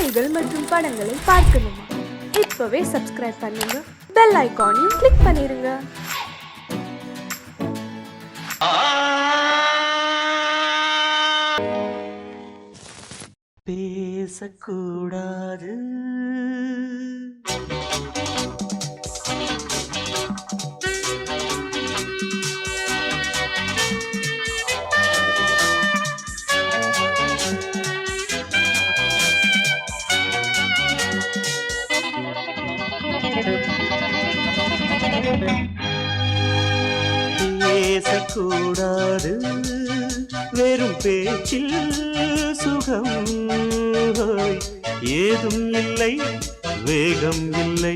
செய்திகள் மற்றும் படங்களை பார்க்கணுமா? இப்பவே சப்ஸ்கிரைப் பண்ணுங்க, பெல் ஐகானையும் கிளிக் பண்ணிருங்க. பேசக்கூடாது பேசக்கூடாது வெறும் பேச்சில் சுகம் ஏதும் இல்லை, வேகம் இல்லை,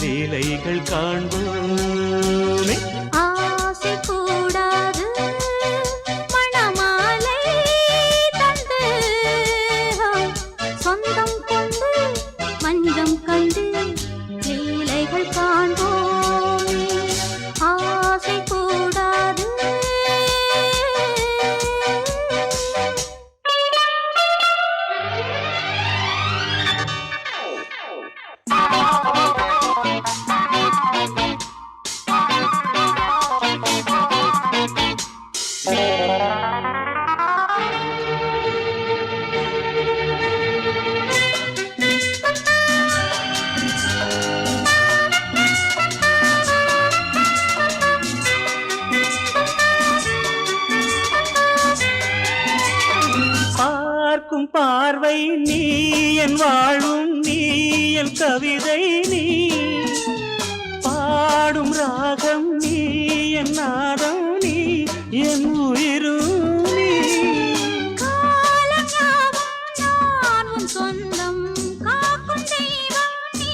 லீலைகள் காண்போமே. ஆசை கூடாது மணமாலை தந்து சொந்தம் கொண்டு மஞ்சம் கண்டு லீலைகள் காண்போமே. ஆசை கூடாது பார்க்கும் பார்வை நீ, என் வாழும் நீ, என் கவிதை நீ, பாடும் ராகம் நீ, என் நாதம் நீ, என் உயிரும் நீ. காலங்காலம் நான் உன் சொந்தம், காக்கும் தெய்வம் நீ.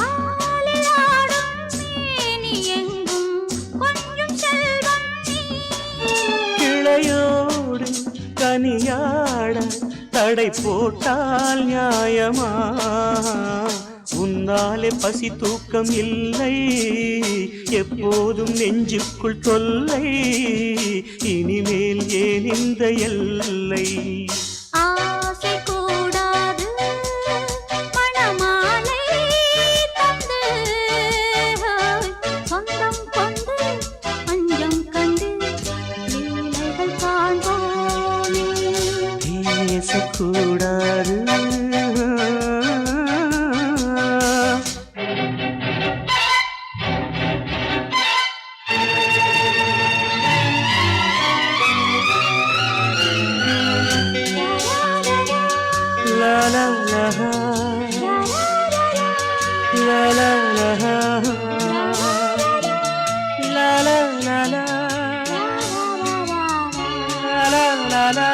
ஆலில் ஆடும் மேனி எங்கும் கொஞ்சம் செல்வம் நீ. கிளையோடு கனியாட தடை போட்டால் நியாயமா? உன்னாலே பசி தூக்கம் இல்லை, எப்போதும் நெஞ்சுக்குள் தொல்லை, இனிமேல் ஏன் இந்த எல்லை? ஆசை கூடாது மணமாலை தந்து சொந்தம் கொண்டு மஞ்சம் கண்டு லீலைகள் காண்போமே. பேசக்கூடாது la la la la la la la la la la la la la.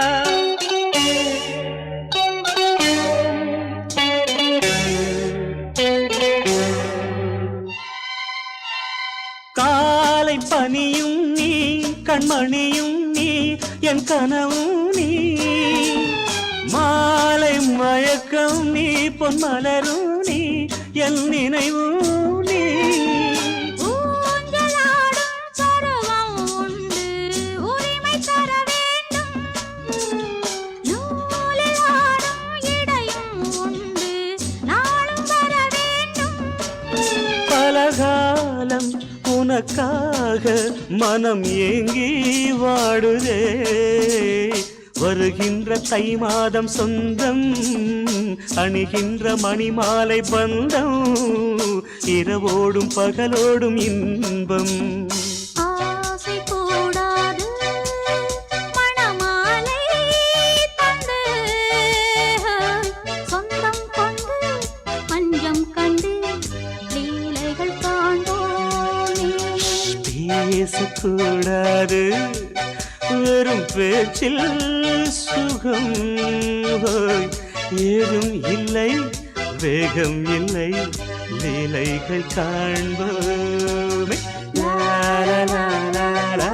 காலை பனியும் நீ, கண்மணியும் நீ, என் கனவும் நீ, மாலை மயக்கம் நீ, பொன்மலரும் நீ, என் நினைவும் நீ. ஊஞ்சலாடும் பருவம் உண்டு, உரிமை தர வேண்டும். நூலில் ஆடும் இடையும் உண்டு, நாளும் வர வேண்டும். பலகாலம் உனக்காக மனம் ஏங்கி வாடுதே, வருகின்ற தை மாதம் சொந்தம், அணிகின்ற மணிமாலை பந்தம், இரவோடும் பகலோடும் இன்பம். ஆசை கூடாது மணமாலை தந்து சொந்தம் கொண்டு மஞ்சம் கண்டு லீலைகள் காண்போமே. பேசக்கூடாது வெறும் பேச்சில் சுகம் ஏதும் இல்லை, வேகம் இல்லை, லீலைகள் காண்போமே. லா லா லா லா லா.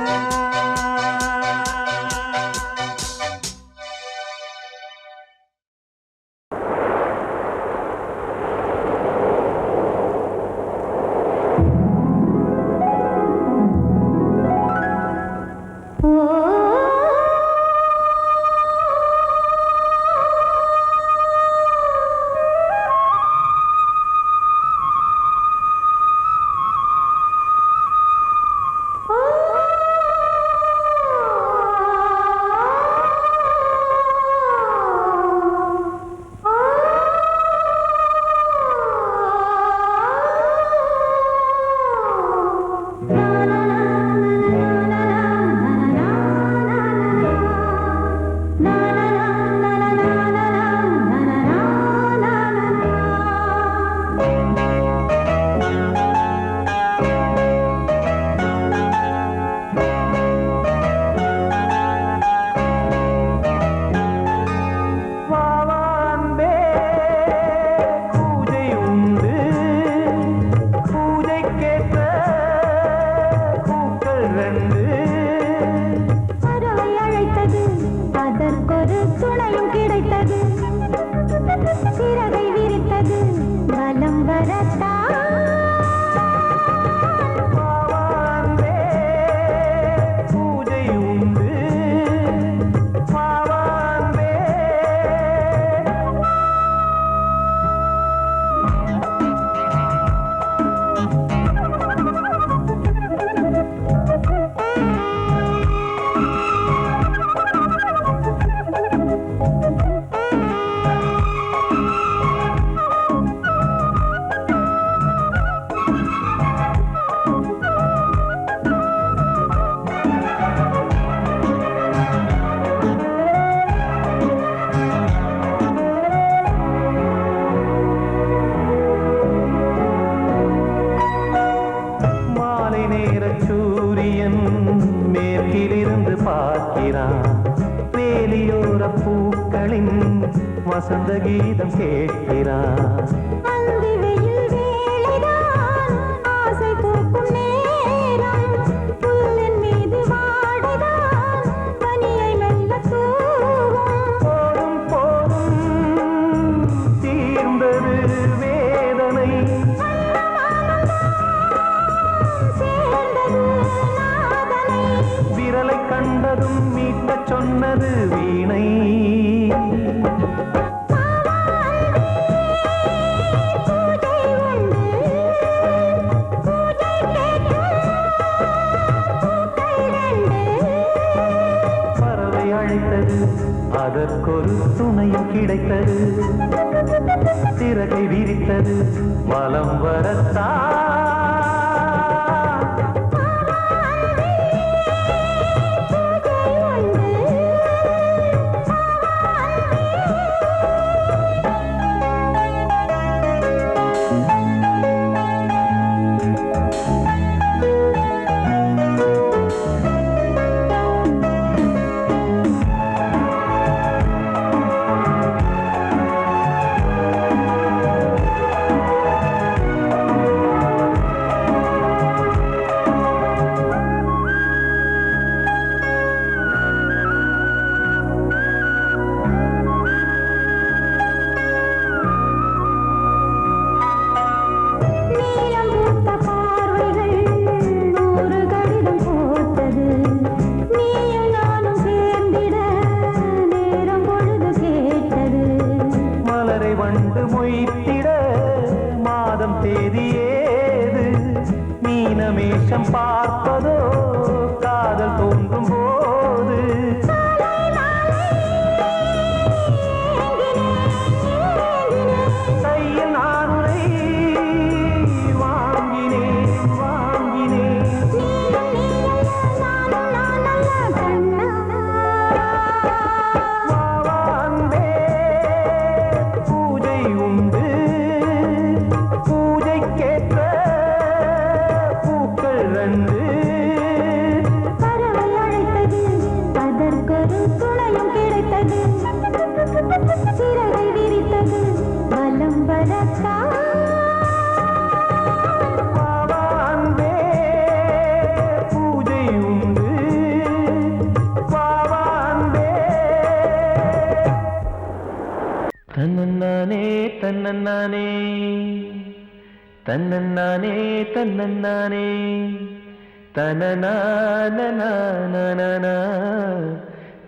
வசந்த கீதம் கேட்கிறார். அந்தி வெயில் வேளைதான் ஆசை பூக்கும் நேரம் புல்லின் மீது வாடைதான் பனியை மெல்ல தூவும். போதும் போதும் தீர்ந்தது வேதனை, சேர்ந்தது நாதனை விரலை கண்டதும் மீட்டச் சொன்னது வீணை. பறவை அழைத்தது, அதற்கொரு துணையும் கிடைத்தது. சிறகை விரித்தது, வலம் வரத்தான். வண்டு மொய்த்திட மாதம் தேதி ஏது? மீனமேஷம் பார்ப்பதோ காதல் தோன்றும் போது. கையில் நானுரை வாங்கினேன் வாங்கினேன். சிறகை விரித்தது, வலம் வரத்தான். பூஜை உண்டு வாவான்பே. தன்னன்னானே தன்னன்னானே தன்னன்னானே தன்னன்னானே தனநானநானநானா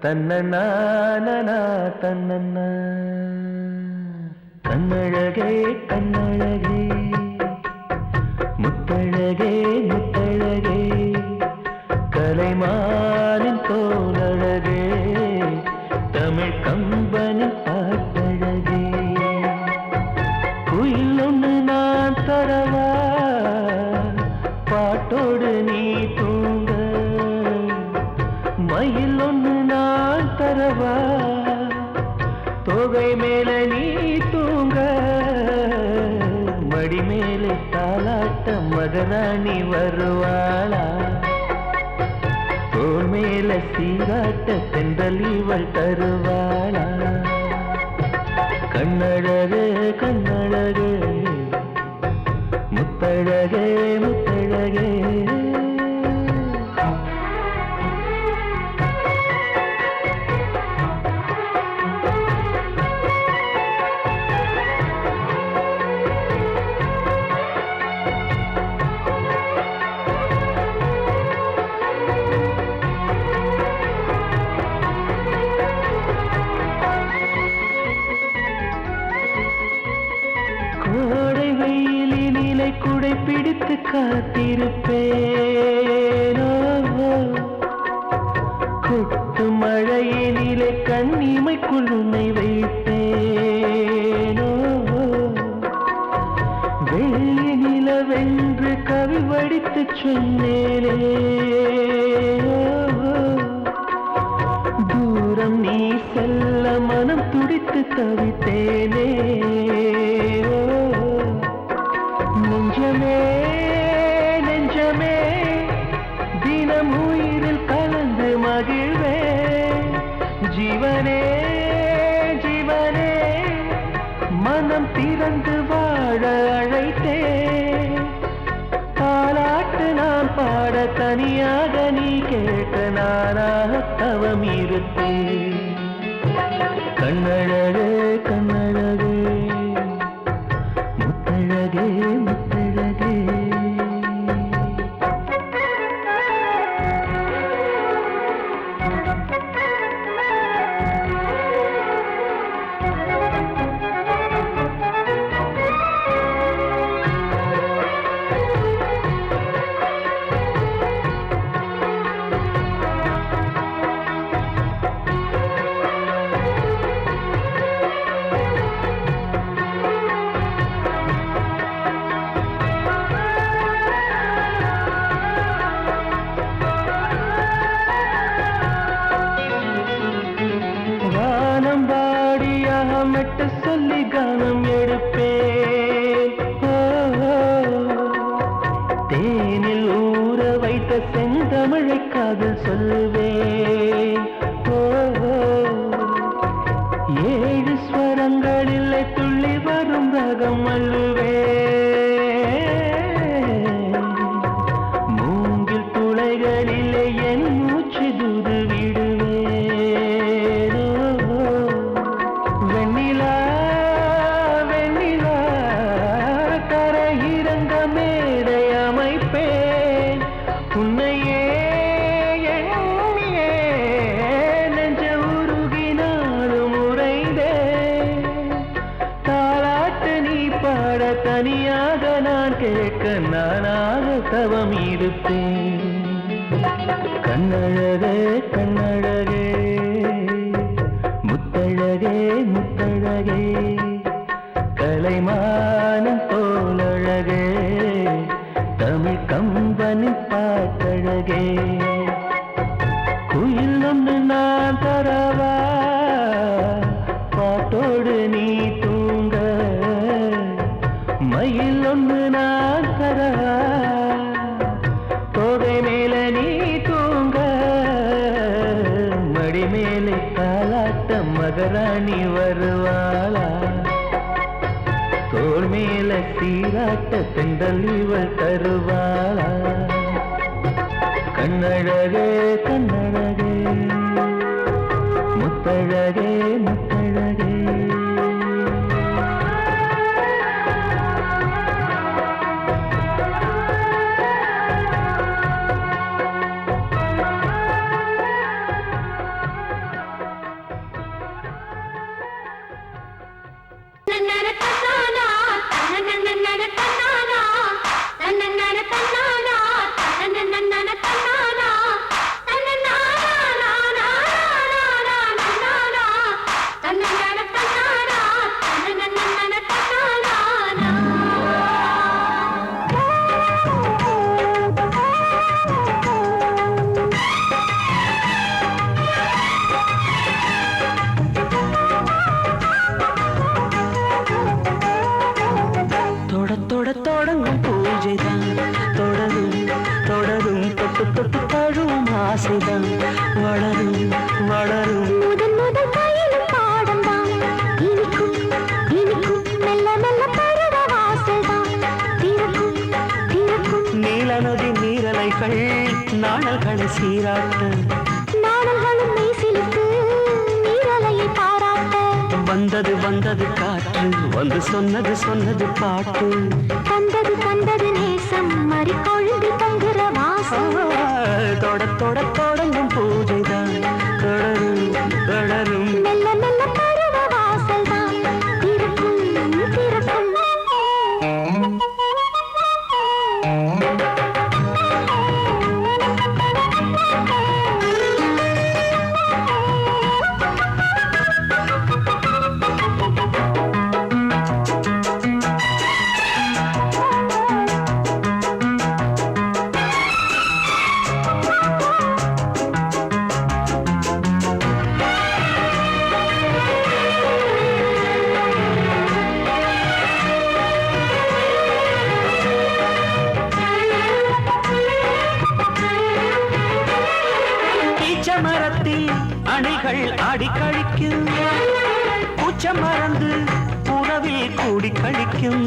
தன்னநானனா தன்னன்னா. கண்ணழகே கண்ணழகே முத்தழகே முத்தழகே கலைமானின் தோலழகே தமிழ் கம்பனின் பாட்டழகே. குயில் ஒன்று நான் தரவா பாட்டோடு நீ தூங்க, மயில் ஒன்று நான் தரவா தொகை மேல நீ தூங்க, மடி மேலே தாலாட்ட மகராணி வருவாளா, தோல் மேல சீராட்ட தென்றல் இவள் தருவாளா. கண்ணழகு கண்ணழகு முத்தழகே முத்தழகே. கோடை வெயிலினிலை குடை பிடித்து காத்திருப்பேனோ, கொட்டு மழையினிலே கண்ணிமைக்குள் உன்னை வைப்பேனோ, வெள்ளி நிலவென்று கவி வடித்து சொன்னேனே, தூரம் நீ செல்ல மனம் துடித்து தவித்தேனே. நெஞ்சமே நெஞ்சமே தினம் உயிரில் கலந்து மகிழ்வே, ஜீவனே ஜீவனே மனம் திறந்து வாழ அழைத்தேன். தாலாட்டு நான் பாட தனியாக நீ கேட்ட நானாக தவம் இருப்பேன். கண்ணழகே கண்ணழகே முத்தழகே முத்தழகே. மெட்டு சொல்லி கானம் எடுப்பேன். தேனில் ஊற வைத்த செந்தமிழை காதல் சொல்லுவேன். ஏழு ஸ்வரங்களில் துள்ளி வரும் ரகம் அள்ளுவேன். மூங்கில் துளைகளிலே என் மூச்சு தூது விடுவேன். உன்னையே எண்ணியே நெஞ்ச உருகினாலும் உறைந்தே. தாலாட்டு நீ பாட தனியாக நான் கேட்க நானாக தவம் இருப்பேன். கண்ணழகே கண்ணழகே முத்தழகே முத்தழகே கலைமானம் போலழகே தமிழ் கம்பனி பாட்டழகே. குயில் ஒன்று நான் தரவா பாட்டோடு நீ தூங்க. மயில் ஒன்று நான் தரவா தோகை மேல நீ தூங்க. மடி மேலே தாலாட்ட மகராணி வருவாளா. தோள் மேல சீராட்ட தென்றல் இவள் தருவாளா. கண்ணழகே கண்ணழகே முத்தழகே முத்தழகே. தொடங்கும் பூஜைதான் தொடரும் தொடரும் தொட்டு தொட்டு தழுவும் ஆசைதான் வளரும் வளரும். முதல் முதல் பயிலும் பாடம்தான் இனிக்கும் இனிக்கும் மெல்ல மெல்ல பருவ வாசல்தான் திறக்கும் திறக்கும். நீல நதி நீரலைகள் நாணல்களை சீராட்ட. நாணல்களும் மெய்சிலுக்கு நீரலையை பாராட்ட. வந்தது வந்தது காற்று வந்து சொன்னது சொன்னது பாட்டு. தந்தது தந்தது நேசம் மறி கொழுந்து தங்குற வாசம். தொட தொட தொடங்கும் பூஜைதான் தொடரும் தொடரும். மெல்ல மெல்ல பருவ வாசல்தான் திறக்கும் திறக்கும். மரத்தில் அணைகள் ஆடி கழிக்கும். பூச்ச மறந்து உறவில் கூடி கழிக்கும்.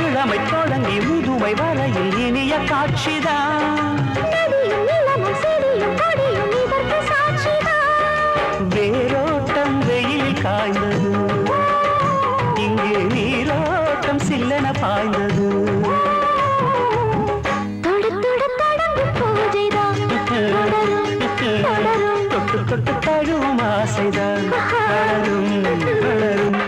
இளமை தொடங்கி முதுமை வரையில் இனிய காட்சிதான். வேரோட்டம் வெயில் காய்ந்தது, இங்கே நீரோட்டம் சில்லென பாய்ந்தது. தொட்டு தொட்டு தழுவும் ஆசைதான் வளரும் வளரும்.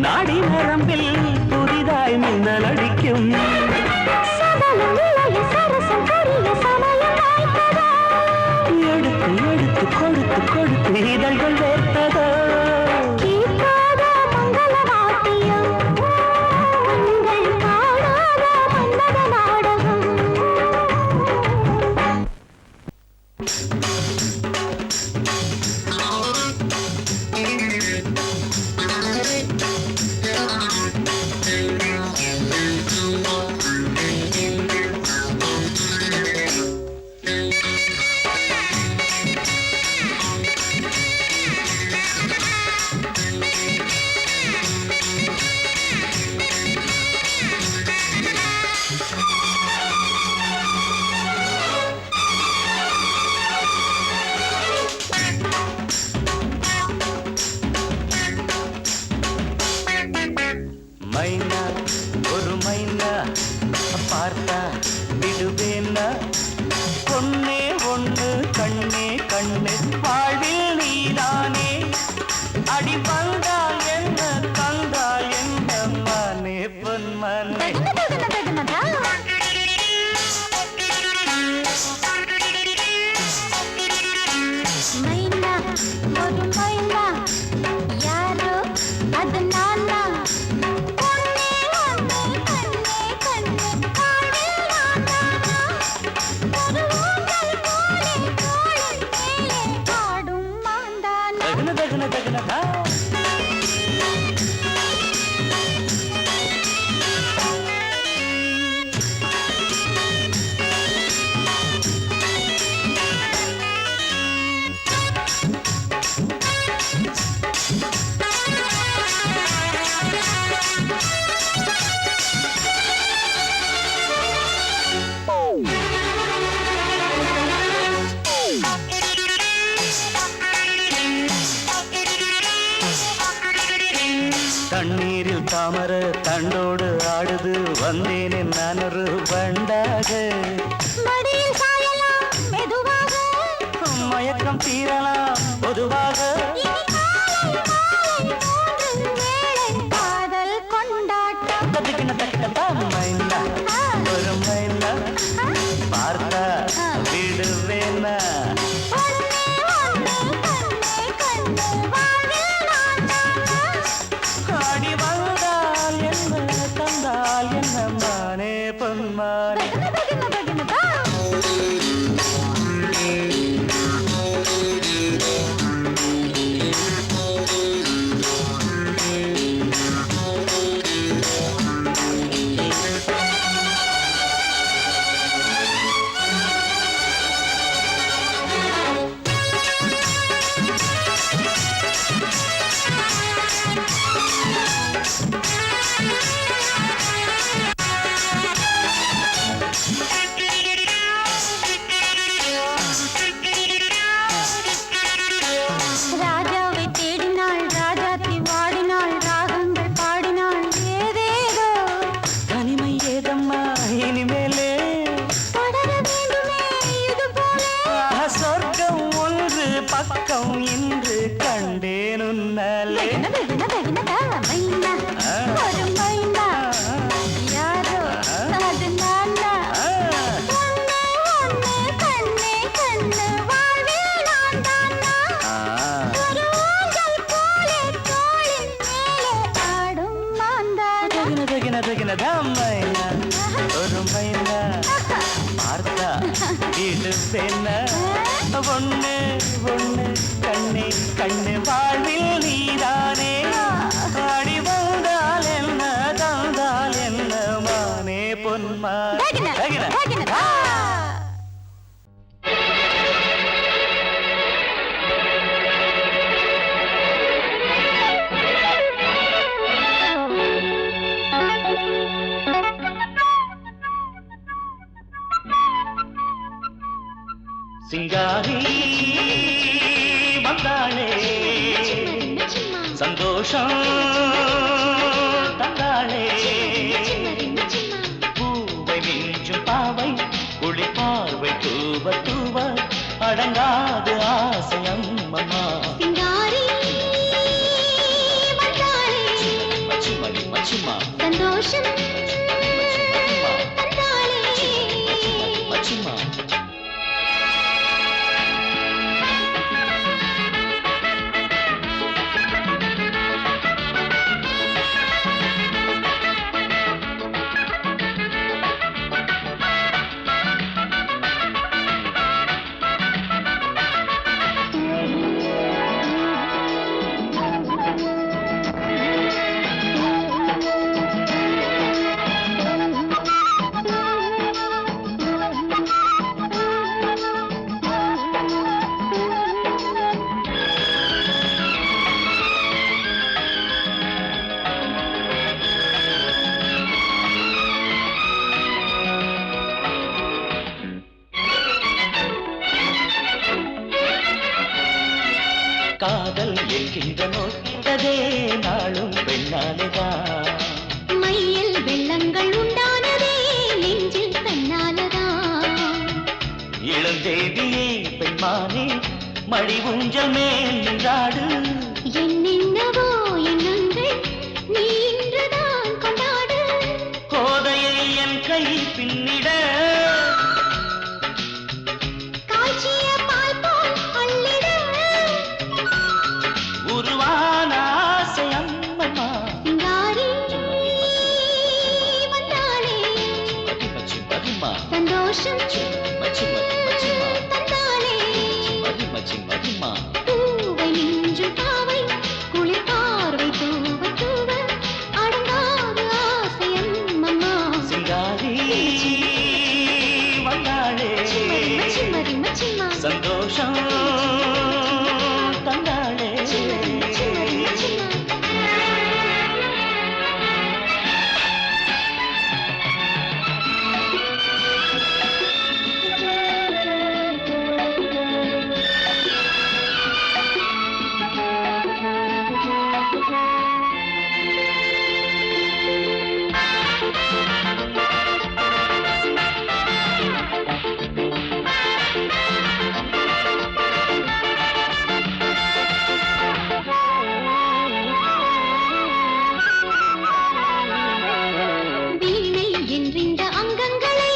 நாடி நரம்பில் புதிதாய் மின்னல் அடிக்கும். எடுத்து எடுத்து கொடுத்து கொடுத்து இதழ்கள் வேர்த்ததோ. மைனா ஒரு மைனா பார்த்தா விடுவேன்னா, பொண்ணே ஒண்ணு கண்ணே கண்ணு வாழ்வில் நீதானே. அடி வந்தால் என்ன தந்தால் என்ன மானே பொன்மானே. மைனா ஒரு மைனா யாரோ அது நானா. தண்ணீரில் தாமர தண்டோடு ஆடுது, வந்தேனே நான் ஒரு பண்டாக. மயக்கம் தீரலாம் பொதுவாக. மைனா ஒரு மைனா பார்த்தா விடுவேனா. அடி வந்தால் என்ன தந்தால் என்ன மானே பொன்மானே. பின்னாலே ஒரு மைனா யாரோ அது நானா ஒண்ணு கண்ணே கண்ணு வாழ்வில் நான் தானா ஒரு ஊஞ்சல் போலே தோளின் மேலே ஆடும் மாந்தானா மைனா ஒரு மைனா பார்த்தா வீடு பெண்ண ஒண்ணு ஒண்ணு கண்ணே கண்ணு வாழ்வில் நீதானே ஆடி வந்தால் என்ன தந்தால் என்ன மானே பொன்மா சிங்காரி வந்தாளே சந்தோஷம் தந்தாளே பூவை மிஞ்சும் பாவை குளி பார்வை தூவ தூவ அடங்காது ஆசையம் அம்மா மச்சிமணி மச்சிமா சந்தோஷம் மச்சிமா காதல் என்கின்ற நோக்கிட்டதே நாளும் பெண்ணாலேதான் மையில் வெள்ளங்கள் உண்டானதே நெஞ்சில் தன்னாலதான் இளந்தேவியே பெண்மானே மடி ஊஞ்சல் மேல் நின்றாடு என்னென்னவோ எண்ணங்கள் நீ இன்றுதான் கொண்டாடு கோதையை என் கை பின்னிட காய்ச்சிய பால் போல் அள்ளிட உருவான ஆசை அம்மம்மா சிங்காரி வந்தாளே மச்சி மதிமா சந்தோஷம் மச்சி மதிமா தந்தாளே மச்சி மதிமா பூவை மிஞ்சும் பாவை குளிர் பார்வை தூவ தூவ அடங்காது ஆசையம் அம்மா சிங்காரி வந்தாளே மச்சிமரி மச்சிமா சந்தோஷம் தந்தாளே மச்சிமரி மச்சிமா வீணை என்றின்ற அங்கங்களை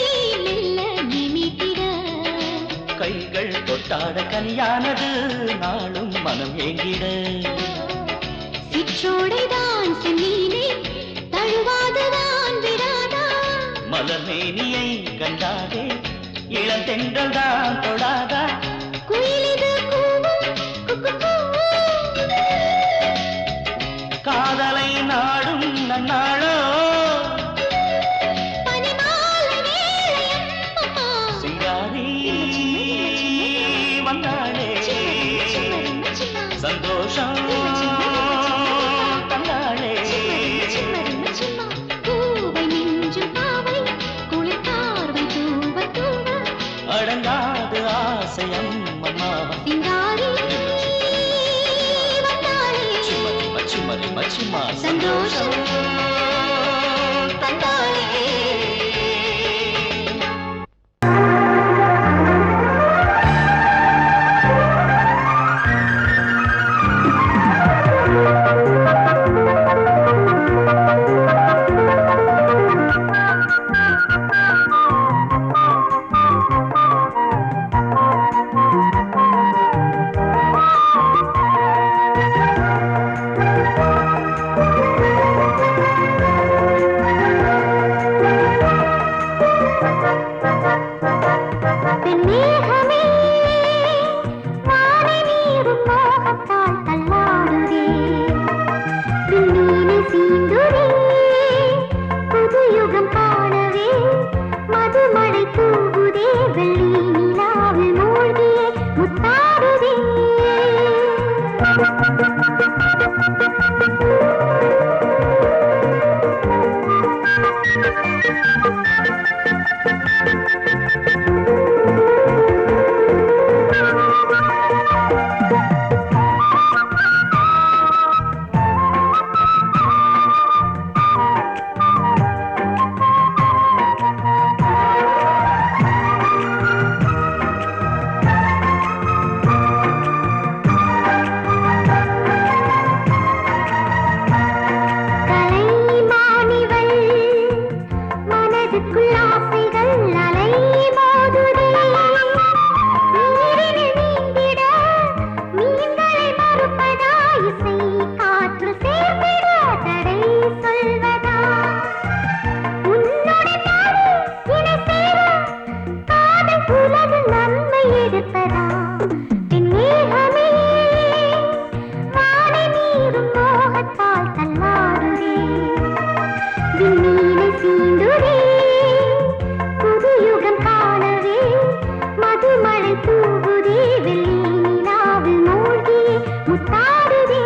மெல்ல நீ மீட்டிட கைகள் தொட்டாட கனியானது நாளும் மனம் ஏங்கிட சிற்றோடைதான் செம்மீனே தழுவாதுதான் விடாதா மலர்மேனியை கண்டாதே இளந்தென்றல் தான் தொடாதா குயிலிது கூவும் குக்கு காதலை நாடும் நன்னாளோ பனிமாலை வேளையம் அம்மா சிங்காரி வந்தாளே மச்சிமரி மச்சிமா சந்தோஷம் தந்தாளே மச்சிமரி மச்சிமா பூவை மிஞ்சும் பாவை குளிர் பார்வை தூவ தூவ அடங்காது ஆசையம் அம்மா சிங்காரி வந்தாளே மச்சிமரி மச்சிமா சந்தோஷம் தந்தாளே நீரும் மோகத்தால் தள்ளாடுதே விண்ணீரை சீண்டுதே புது யுகம் காணவே மதுமழை தூவுதே வெள்ளி நிலாவில் மூழ்கி முத்தாடுதே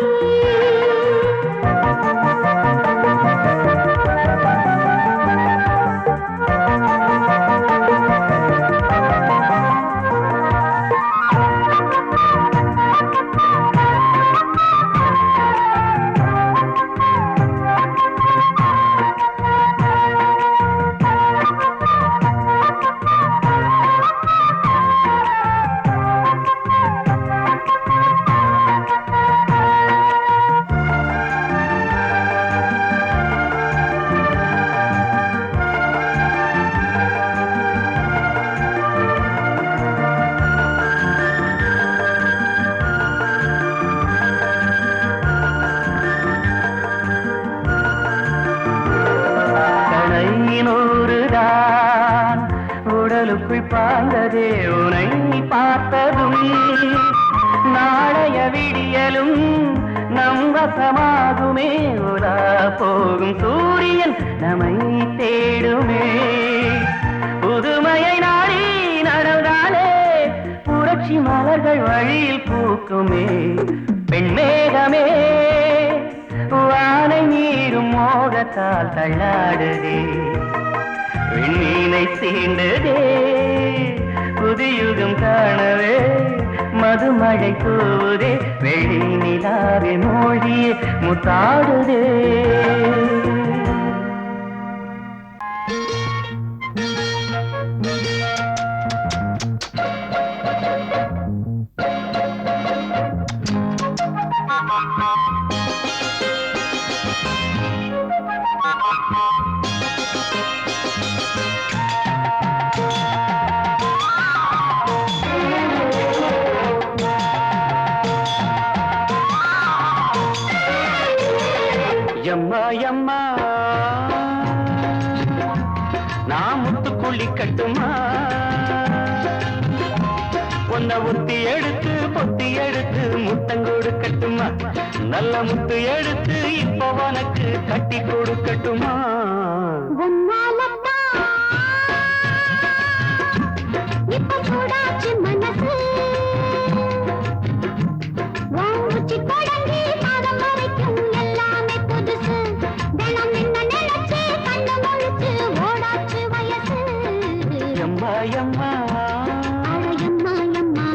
உடலுக்குள் பாய்ந்ததே உனை பார்த்ததும் நாளைய விடியலும் நம் வசமாகுமே உலா போகும் சூரியன் நம்மை தேடுமே புதுமையை நாடி நடந்தாலே புரட்சி மலர்கள் வழியில் பூக்குமே பெண்மேகமே வானை நீரும் மோகத்தால் தள்ளாடுதே விண்ணீனை சீண்டதே புதியுகம் காணவே மதுமழை தூவுதே வெள்ளி நிலாவே மூழ்கியே முத்தாடுதே எம்மா எம்மா நான் முத்துக்குள்ளி கட்டுமா உன்னை ஒத்தி எடுத்து பொத்தி எடுத்து முத்தங்கோடு கட்டுமா நல்ல முத்து எடுத்து இப்போ உனக்கு கட்டி கொடுக்கட்டுமா இப்ப சூடாச்சு மனசு தொடங்கி பாதம் வரைக்கும் எல்லாமே புதுசு தினம் என்ன நினைச்சு கண்ணு முழிச்சு ஓடாச்சு வயசு எம்மா எம்மா அழயம்மா எம்மா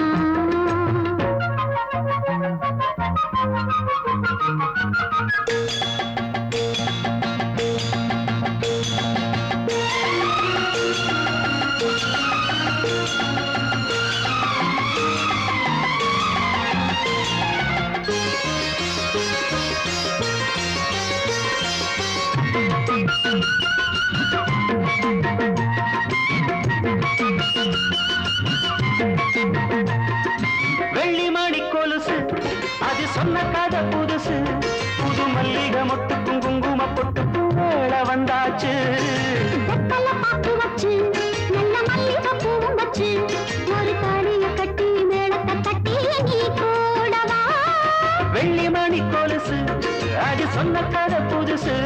வெள்ளி மணி கொலுசு அது சொன்ன கதை புதுசு புது மல்லிகை மொட்டுக்கும் குங்கும பொட்டுக்கும் வேளை வந்தாச்சு பாக்கு வச்சு நல்ல மல்லிகை பூவும் வச்சு ஒரு தாலிய கட்டி மேளத்தை தட்டி நீ கூடவா வெள்ளி மணி கொலுசு அது சொன்ன கதை புதுசு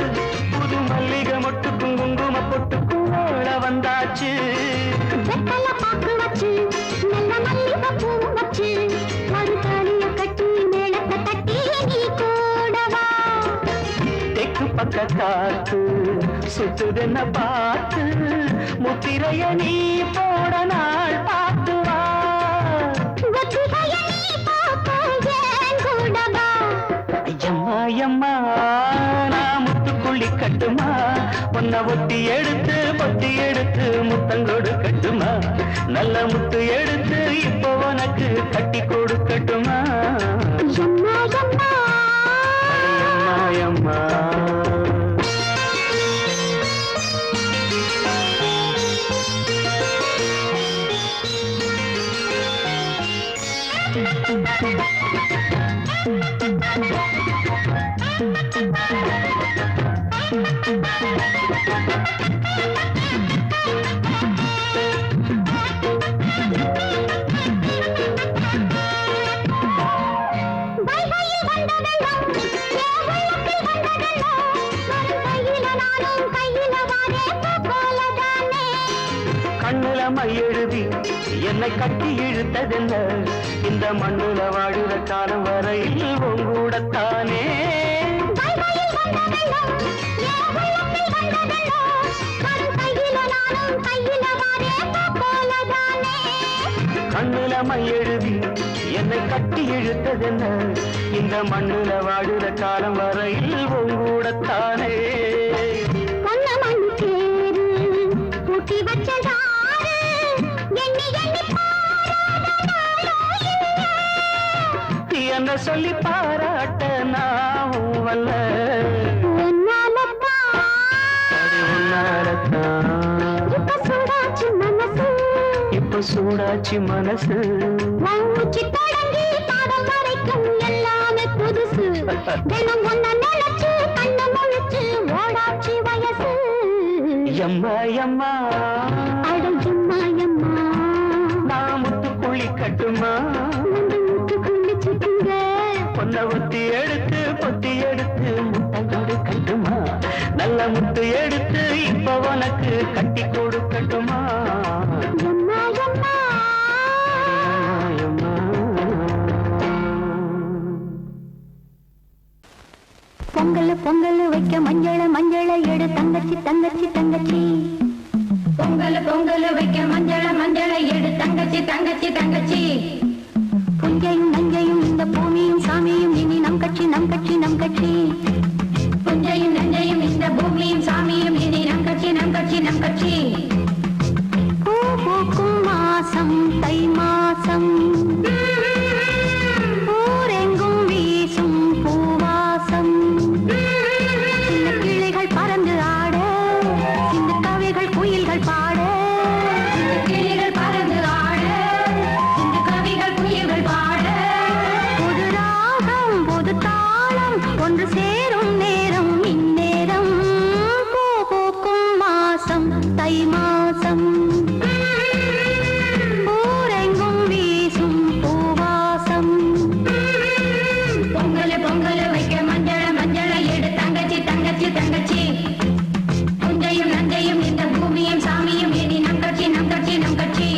புது மல்லிகை மொட்டுக்கும் குங்கும பொட்டுக்கும் வேளை வந்தாச்சு பாக்கு வச்சு நல்ல மல்லிகை பூவும் வச்சு ஒரு தாலிய கட்டி மேளத்தை தட்டி நீ கூடவா தெற்கு பக்க காத்து சுத்துதென்ன பார்த்து முத்திரைய நீ போட நாள் பார்த்து வா ஐயம்மா ஐயம்மா நான் முத்துக்குள்ளி கட்டுமா உன்னை ஒத்தி எடுத்து பொத்தி எடுத்து முத்தங்கொடு கட்டுமா நல்ல முத்து எடுத்து இப்போ உனக்கு கட்டி கொடுக்கட்டுமா அம்மா Bye. மையெழுதி என்னை கட்டி இழுத்ததென்ன இந்த மண்ணுல வாழுற காலம் வரையில் உங்கூடத்தானே கண்ணுல மையெழுதி என்னை கட்டி இழுத்ததென்ன இந்த மண்ணுல வாழுற காலம் வரையில் உங்கூடத்தானே என்ன சொல்லி பாராட்ட நாவும் வல்ல இப்ப சூடாச்சு மனசு எல்லாமே புதுசு தினம் ஒன்ன நினைச்சு கண்ண முழிச்சு ஓடாச்சு வயசு எம்மா எம்மா அட எம்மா எம்மா நான் முத்து குழி கட்டுமா பொன்ன ஒத்தி எடுத்து பொத்தி எடுத்து முட்டங்கோடு கட்டுமா நல்ல முத்து எடுத்து இப்ப உனக்கு கட்டி கொடுக்கட்டுமா பொங்கல் பொங்கல் வைக்க மஞ்சள மஞ்சள எடு தங்கச்சி தங்கச்சி தங்கச்சி பொங்கல் பொங்கல் வைக்க மஞ்சள மஞ்சள எடு தங்கச்சி தங்கச்சி தங்கச்சி புஞ்சையும் நஞ்சையும் இந்த பூமியும் சாமியும் இனி நம் கட்சி நம் கட்சி நம் கட்சி புஞ்சையும் நஞ்சையும் இந்த பூமியும் சாமியும் இனி நம் கட்சி நம் கட்சி நம் கட்சி பூ பூக்கும் மாசம் தை மாசம் ஊரெங்கும் வீசும் பூவாசம் சின்ன கிளிகள் பறந்து ஆட சின்ன கவிகள் குயில்கள் பாட கிளிகள் பறந்து ஆட சின்ன கவிகள் குயில்கள் பாட புது ராகம் புது தாளம் ஒன்று சேரும் நேரம் இந்நேரம் பூ பூக்கும் மாசம் தை மாசம் ஊரெங்கும் வீசும் பூவாசம் பொங்கல் பொங்கல் வைக்க மஞ்சள மஞ்சள எடு தங்கச்சி தங்கச்சி தங்கச்சி புஞ்சையும் நஞ்சையும் இந்த பூமியும் சாமியும் இனி நம் கட்சி நம் கட்சி நம் கட்சி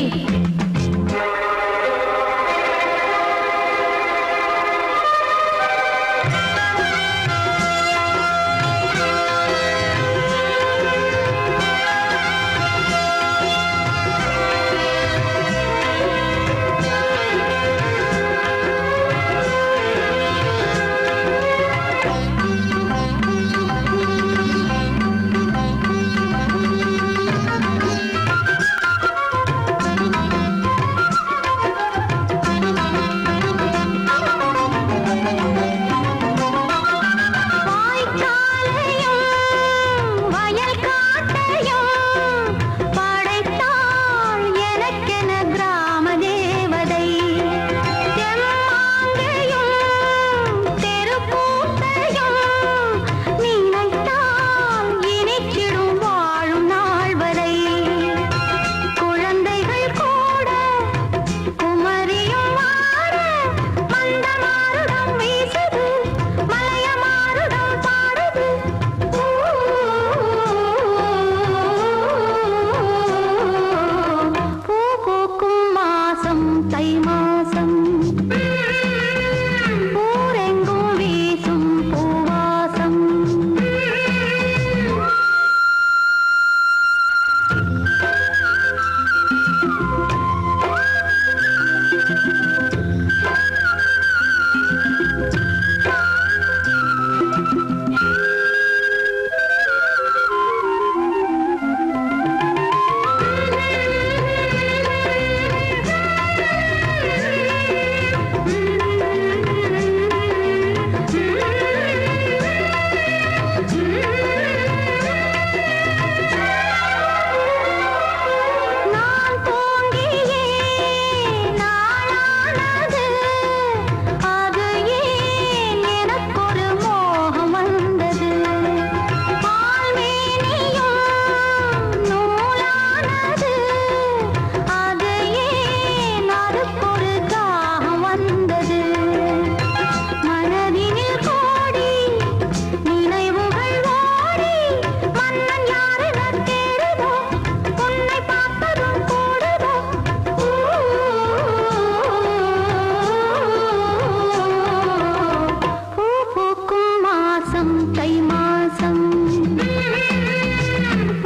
மாசம் தை மாசம்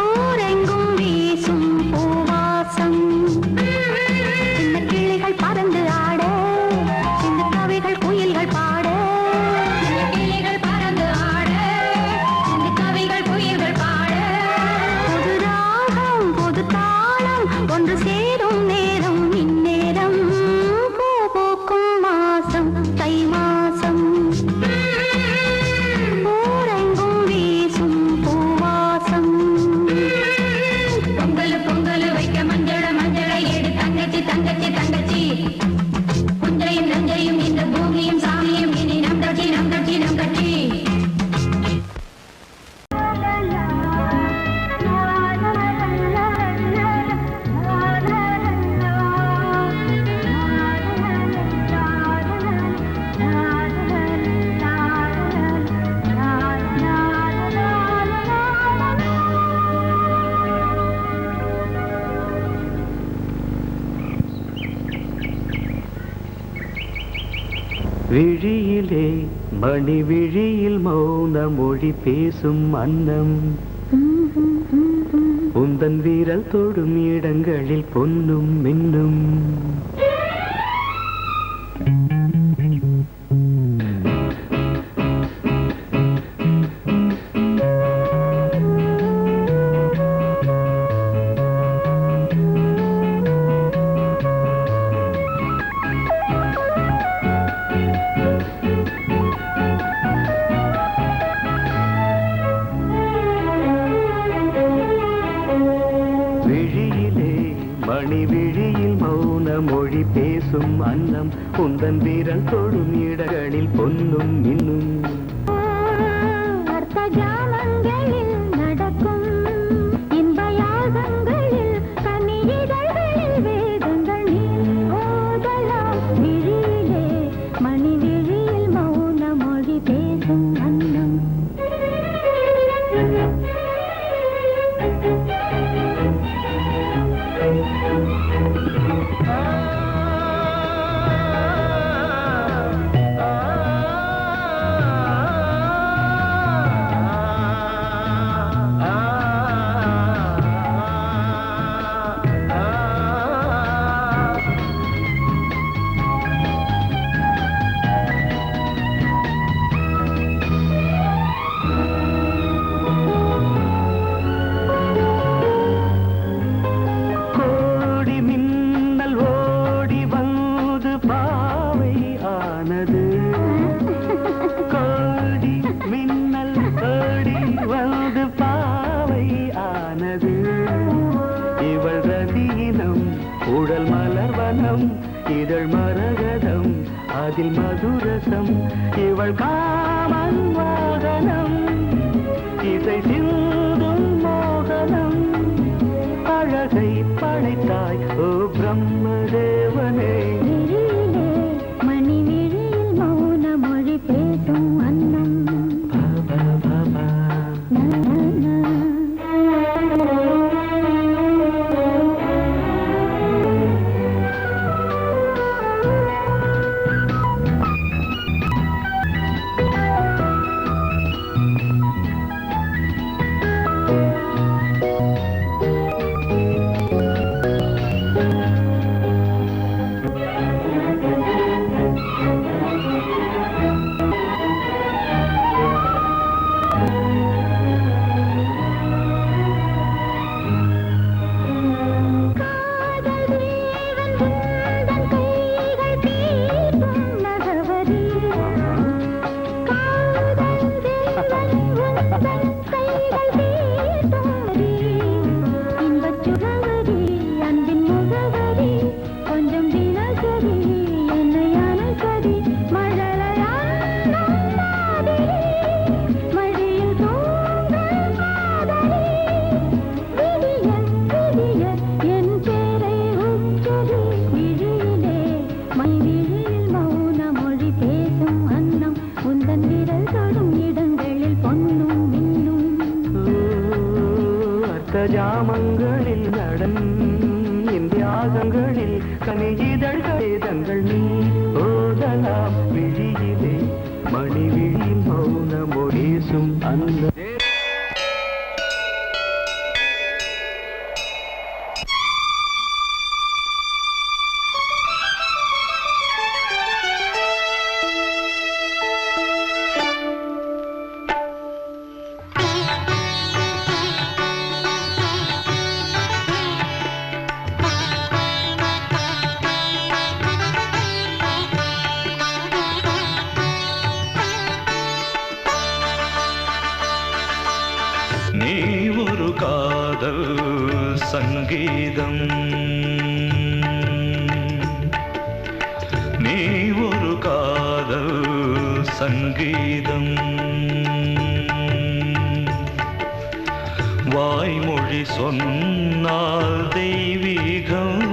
ஊரெங்கும் வீசும் பூவாசம் சின்ன கிளிகள் பறந்து ஆட சின்ன கவிகள் குயில்கள் பாட கிளிகள் பறந்து ஆட சின்ன கவிகள் குயில்கள் பாட புது ராகம் புது தாளம் ஒன்று சேரும் நேரம் இந்நேரம் பூ பூக்கும் மாசம் தை மாசம் ஊரெங்கும் வீசும் பூவாசம் பொங்கல் பொங்கல் வைக்க மஞ்சள மஞ்சளை எடு தங்கச்சி தங்கச்சி தங்கச்சி புஞ்சையும் நஞ்சையும் இந்த பூமியும் சாமியும் இனி நம் கட்சி நம் கட்சி நம் கட்சி விழியிலே மணி விழியில் மௌன மொழி பேசும் அன்னம் உந்தன் வீரல் தொடும் இடங்களில் பொன்னும் மின்னும் மணி விழியில் மௌன மொழி பேசும் அன்னம் உந்தன் வீரல் தொடும் இடங்களில் பொன்னும் இன்னும் அர்த்த ஜாமங்களில் நடக்கும் இன்ப யாகங்களில் கனியிதழ்களில் வேதங்கள் நீ ஓதலாம் விழியிலே மணி விழியில் மௌன மொழி பேசும் அன்னம் உடல் மலர்வனம் இதழ் மரகதம் அதில் மதுரசம் இவள் காமன் வாகனம் இசை சிந்தும் மோகனம் அழகை படைத்தாய் ஓ பிரம்மதேவனே மணி விழியில் மௌன மொழி பேசும் அன்னம் ஜாமங்களில் நடன் இந்தியாகங்களில் கனியிதழ்கள் நீ ஓதலாம் விழியிலே மணி விழியில் மௌனமொழீசும் அந்த நீ ஒரு காதல் சங்கீதம் நீ ஒரு காதல் சங்கீதம் வாய்மொழி சொன்னால் தெய்வீகம்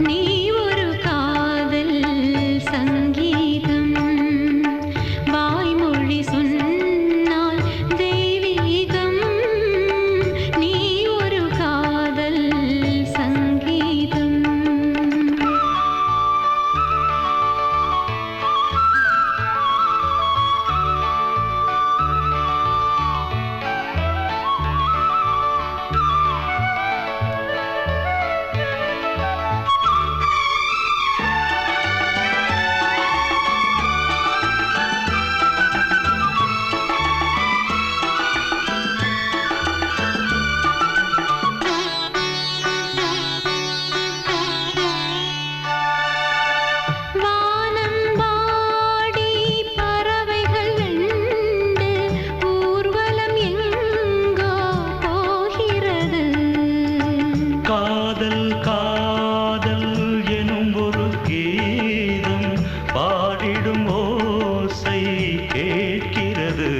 நீ ஒரு காதல் சங்கீதம் வாய்மொழி சொன்னால் தெய்வீகம் நீ ஒரு காதல் சங்கீதம் காதல் காதல் எனும் ஒரு கீதம் பாடிடும் ஓசை கேட்கிறது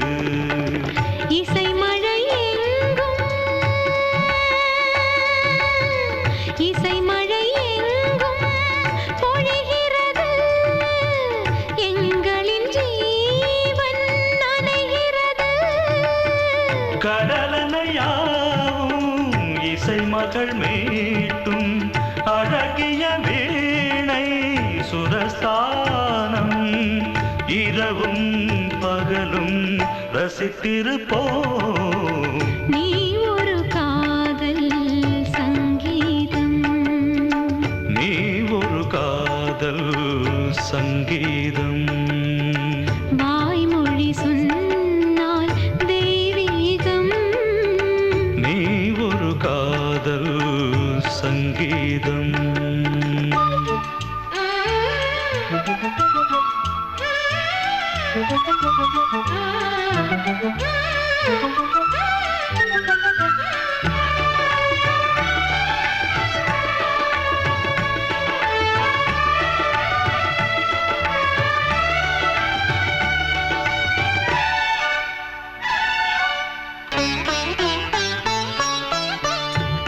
இசை மழை எங்கும் இசை மழை எங்கும் பொழிகிறது எங்களின் ஜீவன் நனைகிறது கடலனையாவும் இசை மகள் மீட்டும் அழகிய வீணை சுரஸ்தானம் இரவும் பகலும் ரசித்திருப்போம் நீ ஒரு காதல் சங்கீதம் நீ ஒரு காதல் சங்கீதம் வாய்மொழி சொன்னால் தெய்வீகம் நீ ஒரு காதல் சங்கீதம்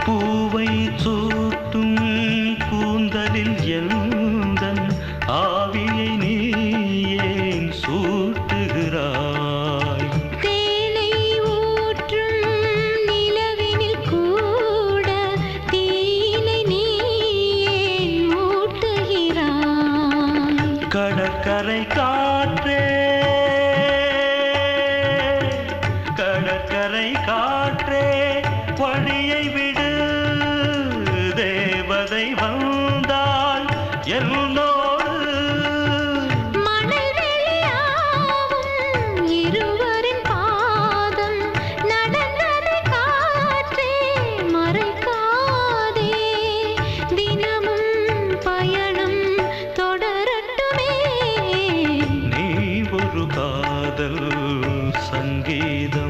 பூவை சூட்டும் கூந்தலில் எந்தன் ஆவியை நீ ஏன் சூட்டுகிறாய் தேனை ஊற்றும் நிலவினில் கூட தீனை நீ ஏன் மூட்டுகிறாய் கடற்கரை காற்றே கடற்கரை காற்றே வழியை விடு தேவதை வந்தால் என்னோடு மணல் வெளியாகும் இருவரின் பாதம் நடந்ததை காற்றே மறைக்காதே தினமும் பயணம் தொடரட்டுமே நீ ஒரு காதல் சங்கீதம்